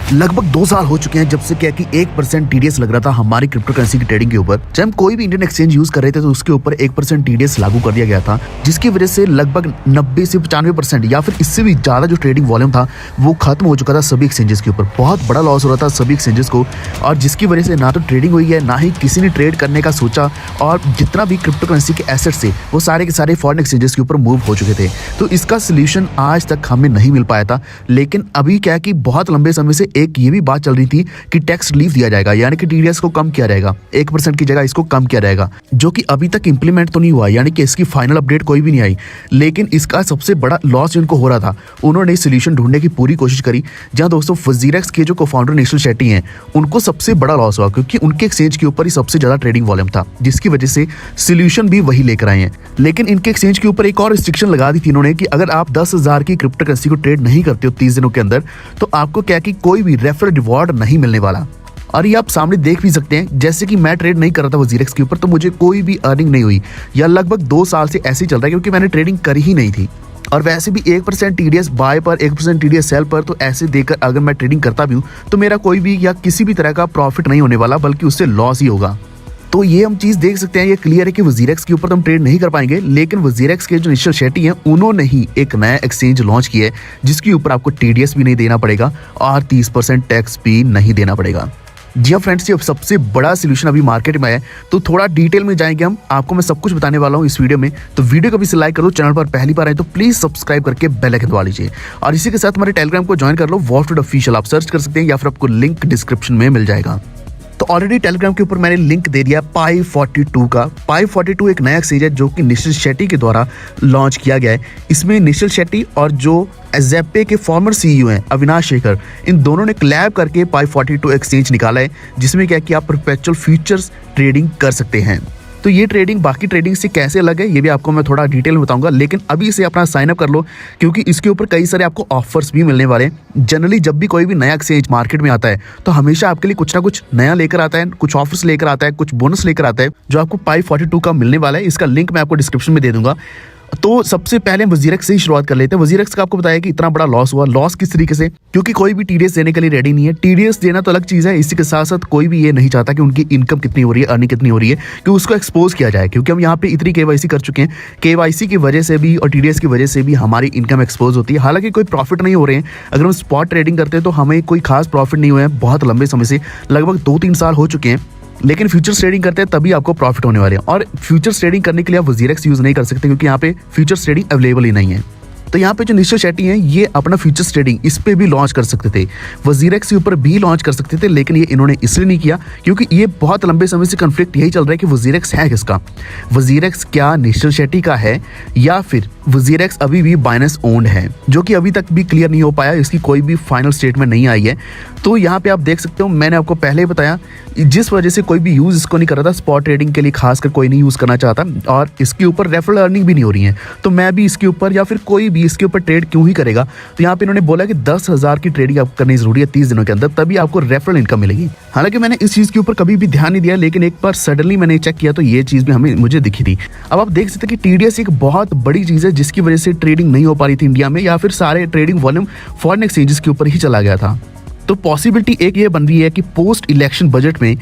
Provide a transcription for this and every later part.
लगभग 2 साल हो चुके हैं जब से क्या कि 1% टीडीएस लग रहा था हमारी क्रिप्टो करेंसी की ट्रेडिंग के ऊपर। जब हम कोई भी इंडियन एक्सचेंज यूज कर रहे थे तो उसके ऊपर 1% टीडीएस लागू कर दिया गया था, जिसकी वजह से लगभग 90 से 95% या फिर इससे भी ज्यादा जो ट्रेडिंग वॉल्यूम था वो खत्म हो चुका था सभी एक्सचेंजेस के ऊपर। बहुत बड़ा लॉस हो रहा था सभी एक्सचेंजेस को, और जिसकी वजह से ना तो ट्रेडिंग हुई है, ना ही किसी ने ट्रेड करने का सोचा, और जितना भी क्रिप्टो करेंसी के एसेट्स थे वो सारे के सारे फॉरेन एक्सचेंजेस के ऊपर मूव हो चुके थे। तो इसका सोल्यूशन आज तक हमें नहीं मिल पाया था, लेकिन अभी क्या है कि बहुत लंबे समय से एक ये भी बात चल रही थी कि टैक्स रिलीफ दिया जाएगा, यानी कि टीडीएस को कम किया जाएगा, 1% की जगह इसको कम किया जाएगा, जो कि अभी तक इंप्लीमेंट तो नहीं हुआ, यानी कि इसकी फाइनल अपडेट कोई भी नहीं आई। लेकिन इसका सबसे बड़ा लॉस जिनको हो रहा था उन्होंने सोल्यूशन ढूंढने की पूरी कोशिश करी। जहां दोस्तों वजीरेक्स के जो को-फाउंडर निशिल शेट्टी हैं उनको सबसे बड़ा लॉस हुआ, क्योंकि उनके एक्सचेंज के ऊपर ही सबसे ज्यादा ट्रेडिंग वॉल्यूम था, जिसकी वजह से सोल्यूशन भी वही लेकर आए हैं। लेकिन इनके एक्सचेंज के ऊपर एक और रिस्ट्रिक्शन लगा दी थी इन्होंने कि अगर आप 10,000 की क्रिप्टो करेंसी को ट्रेड नहीं करते हो 30 दिनों के अंदर, तो आपको क्या कि कोई भी रेफरल रिवॉर्ड नहीं मिलने वाला। और ये आप सामने देख भी सकते हैं, जैसे कि मैं ट्रेड नहीं कर रहा था वजीरेक्स के ऊपर तो मुझे कोई भी अर्निंग नहीं हुई, या लगभग 2 साल से ऐसे ही चल रहा है, क्योंकि मैंने ट्रेडिंग करी ही नहीं थी। और वैसे भी 1% टीडीएस बाय पर 1% टीडीएस सेल पर, तो ऐसे देकर अगर मैं ट्रेडिंग करता भी हूँ तो मेरा कोई भी या किसी भी तरह का प्रॉफिट नहीं होने वाला, बल्कि उससे लॉस ही होगा। तो ये हम चीज देख सकते हैं, ये क्लियर है कि वजीरेक्स के ऊपर तो हम ट्रेड नहीं कर पाएंगे। लेकिन वजीरेक्स के जो निशिल शेट्टी हैं उन्होंने ही एक नया एक्सचेंज लॉन्च किया है, जिसके ऊपर आपको टीडीएस भी नहीं देना पड़ेगा और 30% टैक्स भी नहीं देना पड़ेगा। जी हाँ फ्रेंड्स, ये सबसे बड़ा सोल्यूशन अभी मार्केट में है, तो थोड़ा डिटेल में जाएंगे हम, आपको मैं सब कुछ बताने वाला हूँ इस वीडियो में। तो वीडियो को भी लाइक करो, चैनल पर पहली बार आए तो प्लीज सब्सक्राइब करके बेल आइकन दबा लीजिए, और इसी के साथ हमारे टेलीग्राम को ज्वाइन कर लो, वॉल्ट ऑफिशियल आप सर्च कर सकते हैं, या फिर आपको लिंक डिस्क्रिप्शन में मिल जाएगा। तो ऑलरेडी टेलीग्राम के ऊपर मैंने लिंक दे दिया पाई42 का। पाई42 एक नया एक्सचेंज है जो कि निशिल शेट्टी के द्वारा लॉन्च किया गया है। इसमें निशिल शेट्टी और जो ज़ेप्पे के फॉर्मर सीईओ हैं अविनाश शेखर, इन दोनों ने कोलैब करके पाई42 एक्सचेंज निकाला है, जिसमें क्या कि आप परपेचुअल फ्यूचर्स ट्रेडिंग कर सकते हैं। तो ये ट्रेडिंग बाकी ट्रेडिंग से कैसे अलग है ये भी आपको मैं थोड़ा डिटेल में बताऊंगा, लेकिन अभी से अपना साइन अप कर लो, क्योंकि इसके ऊपर कई सारे आपको ऑफर्स भी मिलने वाले हैं। जनरली जब भी कोई भी नया एक्सचेंज मार्केट में आता है तो हमेशा आपके लिए कुछ ना कुछ नया लेकर आता है, कुछ ऑफर्स लेकर आता है, कुछ बोनस लेकर आता है, जो आपको पाई42 का मिलने वाला है। इसका लिंक मैं आपको डिस्क्रिप्शन में दे दूंगा। तो सबसे पहले हम वजीरेक्स से ही शुरुआत कर लेते हैं। वजीरेक्स का आपको बताया कि इतना बड़ा लॉस हुआ, लॉस किस तरीके से, क्योंकि कोई भी टीडीएस देने के लिए रेडी नहीं है। टीडीएस देना तो अलग चीज़ है, इसी के साथ साथ कोई भी ये नहीं चाहता कि उनकी इनकम कितनी हो रही है, अर्निंग कितनी हो रही है, कि उसको एक्सपोज किया जाए, क्योंकि हम यहाँ पे इतनी केवाईसी कर चुके हैं। केवाईसी की वजह से भी और टीडीएस की वजह से भी हमारी इनकम एक्सपोज होती है। हालांकि कोई प्रॉफिट नहीं हो रहे हैं, अगर हम स्पॉट ट्रेडिंग करते हैं तो हमें कोई खास प्रॉफिट नहीं हुए हैं बहुत लंबे समय से, लगभग 2-3 साल हो चुके हैं। लेकिन फ्यूचर्स ट्रेडिंग करते हैं तभी आपको प्रॉफिट होने वाले हैं, और फ्यूचर्स ट्रेडिंग करने के लिए आप वजीरेक्स यूज नहीं कर सकते, क्योंकि यहाँ पे फ्यूचर्स ट्रेडिंग अवेलेबल ही नहीं है। तो यहाँ पे जो निशिल शेट्टी हैं ये अपना फ्यूचर्स ट्रेडिंग इस पे भी लॉन्च कर सकते थे, वजीरेक्स के ऊपर भी लॉन्च कर सकते थे, लेकिन ये इन्होंने इसलिए नहीं किया क्योंकि ये बहुत लंबे समय से कन्फ्लिक्ट यही चल रहा है कि वजीरेक्स है किसका। वजीरेक्स क्या निशिल शेट्टी का है, या फिर वजीरेक्स अभी भी बाइनेंस ओन्ड है, जो कि अभी तक भी क्लियर नहीं हो पाया, इसकी कोई भी फाइनल स्टेटमेंट नहीं आई है। तो यहाँ पे आप देख सकते हो, मैंने आपको पहले ही बताया जिस वजह से कोई भी यूज इसको नहीं कर रहा था, स्पॉट ट्रेडिंग के लिए खासकर कोई नहीं यूज करना चाहता, और इसके ऊपर रेफरल अर्निंग भी नहीं हो रही है, तो मैं भी इसके ऊपर या फिर कोई भी इसके ऊपर ट्रेड क्यों ही करेगा। तो यहाँ पे इन्होंने बोला कि 10,000 की ट्रेडिंग आपको करनी जरूरी है 30 दिनों के अंदर, तभी आपको रेफरल इनकम मिलेगी। हालांकि मैंने इस चीज के ऊपर कभी भी ध्यान नहीं दिया, लेकिन एक बार सडनली मैंने चेक किया तो ये चीज भी मुझे दिखी थी। अब आप देख सकते हैं कि टीडीएस एक बहुत बड़ी चीज है, जिसकी वजह से ट्रेडिंग नहीं हो पा रही थी इंडिया में, या फिर सारे ट्रेडिंग वॉल्यूम फॉरेन एक्सचेंजेस के ऊपर ही चला गया था। तो पॉसिबिलिटी एक ये बन रही है कि पोस्ट इलेक्शन बजट में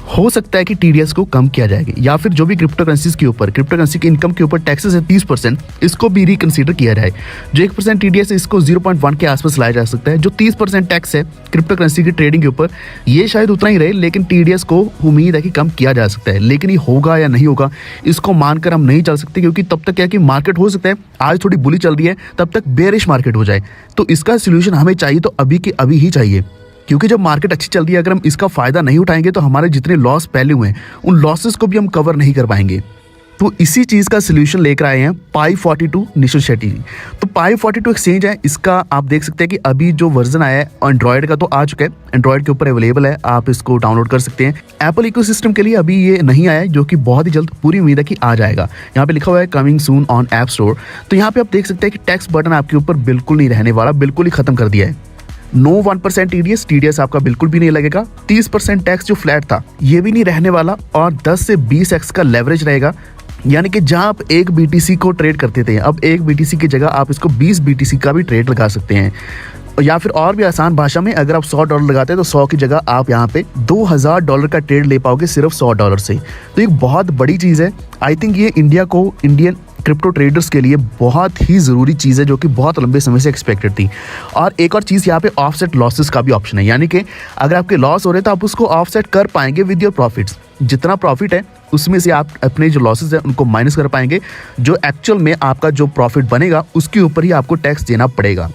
हो सकता है कि टीडीएस को कम किया जाएगा, या फिर जो भी क्रिप्टो करेंसीज के ऊपर, क्रिप्टो करेंसी की इनकम के ऊपर टैक्सेस है 30%, इसको भी रिकंसीडर किया जाए। जो 1% टीडीएस है इसको 0.1 के आसपास लाया जा सकता है। जो 30% टैक्स है क्रिप्टो करेंसी की ट्रेडिंग के ऊपर, ये शायद उतना ही रहे, लेकिन टीडीएस को उम्मीद है कि कम किया जा सकता है। लेकिन ये होगा या नहीं होगा इसको मानकर हम नहीं चल सकते, क्योंकि तब तक क्या कि मार्केट हो सकता है आज थोड़ी बुली चल रही है, तब तक बेरिश मार्केट हो जाए। तो इसका सोल्यूशन हमें चाहिए तो अभी के अभी ही चाहिए, क्योंकि जब मार्केट अच्छी चल रही है अगर हम इसका फायदा नहीं उठाएंगे तो हमारे जितने लॉस पहले हुए हैं उन लॉसेस को भी हम कवर नहीं कर पाएंगे। तो इसी चीज का सोल्यूशन लेकर आए हैं पाई42 निशिल शेट्टी। तो पाई42 एक्सचेंज है, इसका आप देख सकते हैं कि अभी जो वर्जन आया है एंड्रॉयड का तो आ चुका है, एंड्रॉयड के ऊपर अवेलेबल है, आप इसको डाउनलोड कर सकते हैं। एप्पल इकोसिस्टम के लिए अभी ये नहीं आया है, जो कि बहुत ही जल्द पूरी उम्मीद है कि आ जाएगा। यहाँ पे लिखा हुआ है coming soon on app store. तो यहाँ पे आप देख सकते हैं कि टैक्स बटन आपके ऊपर बिल्कुल नहीं रहने वाला, बिल्कुल ही खत्म कर दिया है। नो 1% टीडीएस आपका बिल्कुल भी नहीं लगेगा। 30% टैक्स जो फ्लैट था ये भी नहीं रहने वाला, और 10 से 20x का लेवरेज रहेगा। यानी कि जहां आप एक बीटीसी को ट्रेड करते थे, अब एक बीटीसी की जगह आप इसको 20 बीटीसी का भी ट्रेड लगा सकते हैं। या फिर और भी आसान भाषा में अगर आप $100 लगाते हैं तो 100 की जगह आप यहाँ पे $2000 का ट्रेड ले पाओगे सिर्फ $100 से। तो एक बहुत बड़ी चीज़ है। आई थिंक ये इंडियन क्रिप्टो ट्रेडर्स के लिए बहुत ही ज़रूरी चीज़ है, जो कि बहुत लंबे समय से एक्सपेक्टेड थी। और एक और चीज़ यहाँ पे ऑफसेट लॉसेस का भी ऑप्शन है, यानी कि अगर आपके लॉस हो रहे हैं तो आप उसको ऑफसेट कर पाएंगे विद योर प्रॉफिट्स। जितना प्रॉफिट है उसमें से आप अपने जो लॉसेस है उनको माइनस कर पाएंगे। जो एक्चुअल में आपका जो प्रॉफिट बनेगा उसके ऊपर ही आपको टैक्स देना पड़ेगा।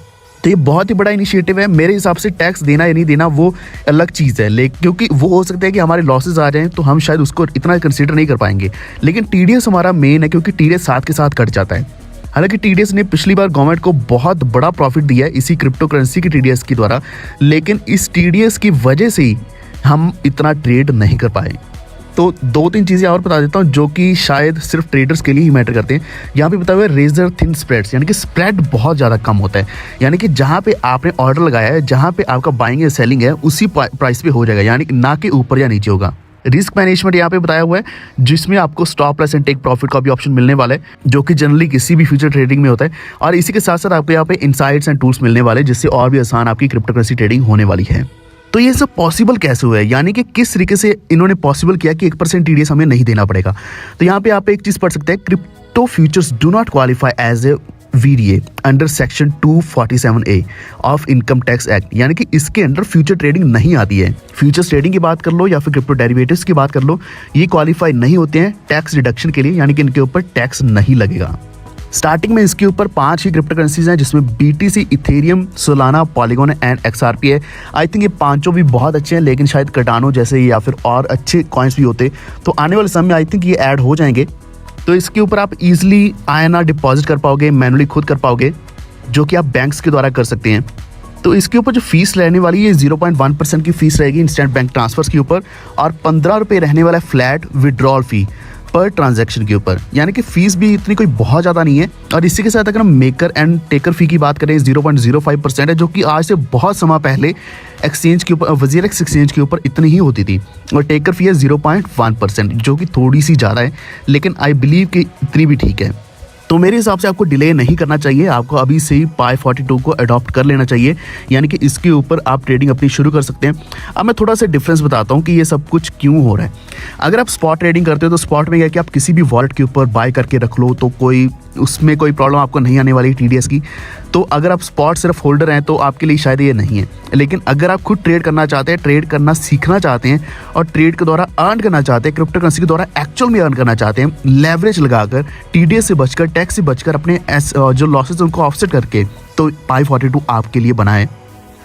तो ये बहुत ही बड़ा इनिशिएटिव है। मेरे हिसाब से टैक्स देना या नहीं देना वो अलग चीज़ है, लेकिन क्योंकि वो हो सकता है कि हमारे लॉसेज आ जाएं तो हम शायद उसको इतना कंसीडर नहीं कर पाएंगे। लेकिन टीडीएस हमारा मेन है, क्योंकि टीडीएस साथ के साथ कट जाता है। हालांकि टीडीएस ने पिछली बार गवर्नमेंट को बहुत बड़ा प्रॉफिट दिया है इसी क्रिप्टो करेंसी की टीडीएस के द्वारा, लेकिन इस टीडीएस की वजह से ही हम इतना ट्रेड नहीं कर पाए। तो 2-3 चीज़ें और बता देता हूँ जो कि शायद सिर्फ ट्रेडर्स के लिए ही मैटर करते हैं। यहाँ पे बताया हुआ है रेजर थिन स्प्रेड्स, यानी कि स्प्रेड बहुत ज़्यादा कम होता है। यानी कि जहाँ पे आपने ऑर्डर लगाया है, जहाँ पे आपका बाइंग या सेलिंग है, उसी प्राइस पे हो जाएगा, यानी ना कि ऊपर या नीचे होगा। रिस्क मैनेजमेंट यहाँ पे बताया हुआ है, जिसमें आपको stop loss and take profit का भी ऑप्शन मिलने वाला है, जो कि जनरली किसी भी फ्यूचर ट्रेडिंग में होता है। और इसी के साथ साथ आपको यहाँ पे इनसाइट्स एंड टूल्स मिलने वाले, जिससे और भी आसान आपकी क्रिप्टो करेंसी ट्रेडिंग होने वाली है। तो ये सब पॉसिबल कैसे हुआ है, यानी कि किस तरीके से इन्होंने पॉसिबल किया कि 1% टीडीएस हमें नहीं देना पड़ेगा। तो यहाँ पे आप एक चीज़ पढ़ सकते हैं, crypto futures do not qualify as a VDA under section 247A of income tax act, यानी कि इसके अंडर फ्यूचर ट्रेडिंग नहीं आती है। फ्यूचर्स ट्रेडिंग की बात कर लो या फिर क्रिप्टो डेरिवेटिव्स की बात कर लो, ये क्वालिफाई नहीं होते हैं टैक्स डिडक्शन के लिए, यानी कि इनके ऊपर टैक्स नहीं लगेगा। स्टार्टिंग में इसके ऊपर 5 ही क्रिप्टो करेंसीज हैं, जिसमें BTC, Ethereum, Solana, polygon and XRP है। आई थिंक ये पांचों भी बहुत अच्छे हैं, लेकिन शायद कार्डानो जैसे या फिर और अच्छे कॉइन्स भी होते तो आने वाले समय में आई थिंक ये ऐड हो जाएंगे। तो इसके ऊपर आप इजीली INR डिपॉजिट कर पाओगे, मैनुअली खुद कर पाओगे, जो कि आप बैंक्स के द्वारा कर सकते हैं। तो इसके ऊपर जो फीस रहने वाली है 0.1% की फीस रहेगी इंस्टेंट बैंक ट्रांसफर्स के ऊपर, और 15 रुपये रहने वाला फ्लैट विड्रॉल फी पर ट्रांजैक्शन के ऊपर, यानी कि फीस भी इतनी कोई बहुत ज़्यादा नहीं है। और इसी के साथ अगर हम मेकर एंड टेकर फी की बात करें 0.05% है, जो कि आज से बहुत समय पहले एक्सचेंज के ऊपर, WZirX एक्सचेंज के ऊपर इतनी ही होती थी। और टेकर फी है 0.1%, जो कि थोड़ी सी ज़्यादा है, लेकिन आई बिलीव कि इतनी भी ठीक है। तो मेरे हिसाब से आपको डिले नहीं करना चाहिए, आपको अभी से ही Pi42 को अडॉप्ट कर लेना चाहिए, यानी कि इसके ऊपर आप ट्रेडिंग अपनी शुरू कर सकते हैं। अब मैं थोड़ा सा डिफरेंस बताता हूँ कि ये सब कुछ क्यों हो रहा है। अगर आप स्पॉट ट्रेडिंग करते हो तो स्पॉट में क्या है कि आप किसी भी वॉलेट के ऊपर बाय करके रख लो, तो उसमें कोई प्रॉब्लम आपको नहीं आने वाली टीडीएस की। तो अगर आप स्पॉट सिर्फ होल्डर हैं तो आपके लिए शायद ये नहीं है, लेकिन अगर आप खुद ट्रेड करना चाहते हैं, ट्रेड करना सीखना चाहते हैं और ट्रेड के द्वारा अर्न करना चाहते हैं, क्रिप्टो करेंसी के द्वारा एक्चुअल में अर्न करना चाहते हैं, लेवरेज लगाकर, टीडीएस से बचकर, टैक्स से बचकर, अपने जो लॉसेज उनको ऑफसेट करके, तो Pi42 आपके लिए बना है।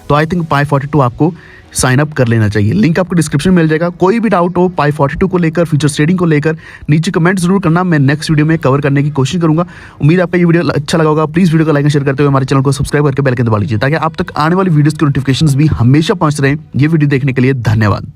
तो आई थिंक Pi42 आपको साइन अप कर लेना चाहिए। लिंक आपको डिस्क्रिप्शन में मिल जाएगा। कोई भी डाउट हो Pi42 को लेकर, फ्यूचर ट्रेडिंग को लेकर, नीचे कमेंट जरूर करना, मैं नेक्स्ट वीडियो में कवर करने की कोशिश करूंगा। उम्मीद आपका ये वीडियो अच्छा लगा होगा। प्लीज़ वीडियो को लाइक और शेयर करते हुए हमारे चैनल को सब्सक्राइब करके बेल आइकन दबा लीजिए, ताकि आप तक आने वाली वीडियोस की नोटिफिकेशंस भी हमेशा पहुंच रहे हैं। ये वीडियो देखने के लिए धन्यवाद।